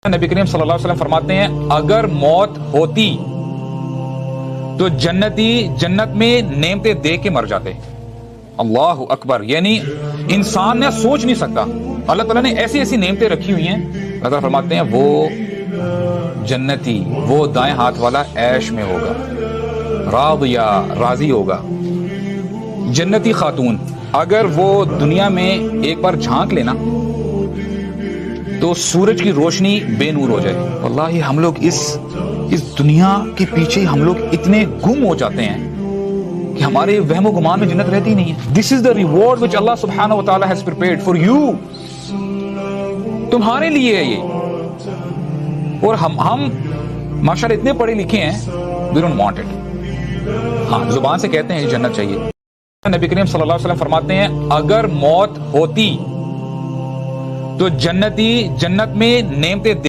نبی کریم صلی اللہ علیہ وسلم فرماتے ہیں اگر موت ہوتی تو جنتی جنت میں نعمتیں دے کے مر جاتے. اللہ اکبر. یعنی انسان نے سوچ نہیں سکتا, اللہ تعالیٰ نے ایسی ایسی نعمتیں رکھی ہوئی ہیں. اللہ تعالیٰ فرماتے ہیں وہ جنتی, وہ دائیں ہاتھ والا عیش میں ہوگا, راضیہ راضی ہوگا. جنتی خاتون اگر وہ دنیا میں ایک بار جھانک لینا تو سورج کی روشنی بے نور ہو جائے. واللہ ہم لوگ اس دنیا کے پیچھے ہم لوگ اتنے گم ہو جاتے ہیں کہ ہمارے وہم و گمان میں جنت رہتی نہیں ہے. دس از دا ریوارڈ وچ اللہ سبحانہ و تعالی ہیز پریپیئرڈ فار یو. تمہارے لیے ہے یہ. اور ہم ماشاءاللہ اتنے پڑھے لکھے ہیں, وی ڈونٹ وانٹ اٹ. ہاں زبان سے کہتے ہیں جنت چاہیے. نبی کریم صلی اللہ علیہ وسلم فرماتے ہیں اگر موت ہوتی تو جنتی جنت میں نعمتیں